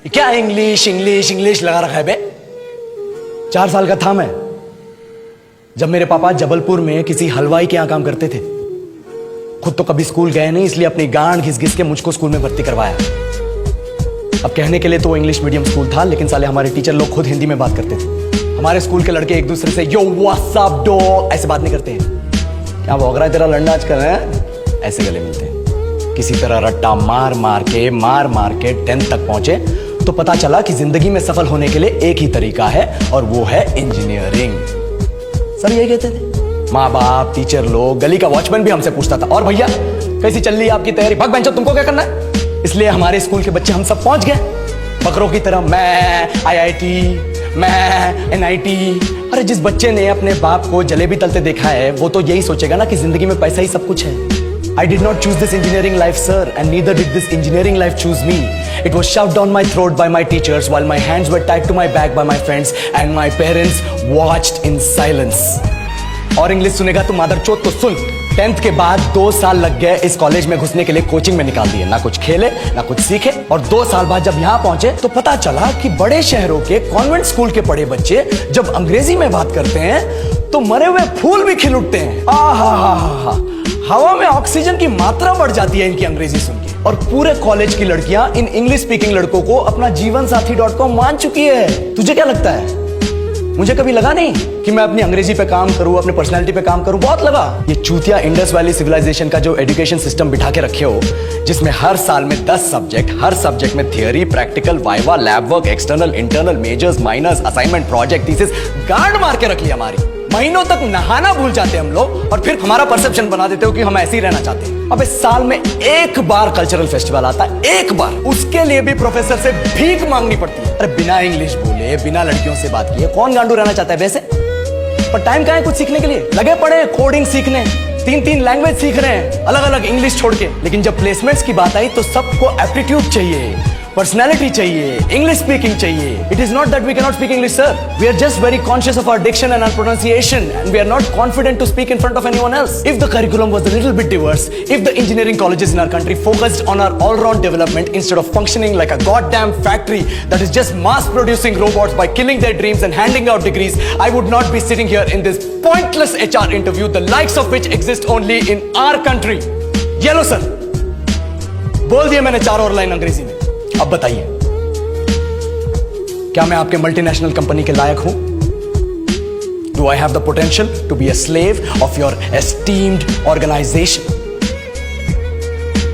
क्या English English English लगा रखा है बे। 4 साल का था मैं जब मेरे पापा जबलपुर में किसी हलवाई के यहां काम करते थे। खुद तो कभी स्कूल गए नहीं, इसलिए अपनी गांड घिस घिस के मुझको स्कूल में भर्ती करवाया। अब कहने के लिए तो इंग्लिश मीडियम स्कूल था, लेकिन साले हमारे टीचर लोग खुद हिंदी में बात करते थे। हमारे स्कूल के लड़के एक दूसरे से यो व्हाट्स अप डॉग ऐसे बात नहीं करते हैं। क्या भौंक रहा है तेरा लंडा आजकल है? ऐसे गले मिलते हैं। किसी तरह रट्टा मार मार के 10th तक पहुंचे तो पता चला कि जिंदगी में सफल होने के लिए एक ही तरीका है और वो है इंजीनियरिंग। सब यही कहते थे। माँ बाप, टीचर लोग, गली का वॉचमैन भी हमसे पूछता था, और भैया कैसी चल रही है आपकी तैयारी? भग बेंचो, तुमको क्या करना है? इसलिए हमारे स्कूल के बच्चे हम सब पहुंच गए बकरों की तरह। मैं IIT, मैं NIT। अरे जिस बच्चे ने अपने बाप को जलेबी तलते देखा है वो तो यही सोचेगा ना कि जिंदगी में पैसा ही सब कुछ है। I did not choose this engineering life, sir, and neither did this engineering life choose me. It was shoved down my throat by my teachers while my hands were tied to my back by my friends and my parents watched in silence. और English सुनेगा तो मादरचोद तो सुन। 10th के बाद 2 साल लग गए इस कॉलेज में घुसने के लिए, कोचिंग में निकाल दिए। ना कुछ खेले ना कुछ सीखे, और 2 साल बाद जब यहाँ पहुंचे तो पता चला कि बड़े शहरों के कॉन्वेंट स्कूल के पढ़े बच्चे जब अंग्रेजी में बात करते हैं तो मरे हुए फूल भी खिल उठते हैं। आहा, हवा में ऑक्सीजन की मात्रा बढ़ जाती है इनकी अंग्रेजी सुन के। और पूरे कॉलेज की लड़कियां इन इंग्लिश स्पीकिंग लड़कों को अपना जीवन साथी.com मान चुकी है। तुझे क्या लगता है? मुझे कभी लगा नहीं कि मैं अपनी अंग्रेजी पे काम करूं, अपने पर्सनालिटी पे काम करूं। बहुत लगा। ये चूतिया इंडस वैली सिविलाइजेशन का जो एजुकेशन सिस्टम बिठा के रखे हो, जिसमें हर साल में 10 सब्जेक्ट, हर सब्जेक्ट में theory, practical, viva, lab work, external, internal, majors, minors, assignment, project, thesis, गांड मार के रख लिया हमारी। महीनों तक नहाना भूल जाते हैं हम लोग, और फिर हमारा परसेप्शन बना देते हो कि हम ऐसे ही रहना चाहते हैं। अब इस साल में एक बार कल्चरल फेस्टिवल आता है, एक बार, उसके लिए भी प्रोफेसर से भीख मांगनी पड़ती है। अरे बिना इंग्लिश बोले, बिना लड़कियों से बात किए कौन गांडू रहना चाहता है वैसे? पर टाइम कहाँ है कुछ सीखने के लिए? लगे पड़े कोडिंग सीखने, 3 लैंग्वेज सीख रहे हैं अलग अलग इंग्लिश छोड़ के। लेकिन जब प्लेसमेंट्स की बात आई तो सबको एप्टीट्यूड चाहिए, पर्सनैलिटी चाहिए, इंग्लिश स्पीकिंग चाहिए। It is not that we cannot speak English, sir. We are just very conscious of our diction and our pronunciation, and we are not confident to speak in front of anyone else. If the curriculum was a little bit diverse, if the engineering colleges in our country focused on our all-round development instead of functioning like a goddamn factory that is just mass-producing robots by killing their dreams and handing out degrees, I would not be sitting here in this pointless HR interview, the likes of which exist only in our country. Yellow, sir. बोल दिया मैंने 4 और line अंग्रेजी में। अब बताइए, क्या मैं आपके मल्टीनेशनल कंपनी के लायक हूं? Do I have the potential to be a slave of your esteemed organization?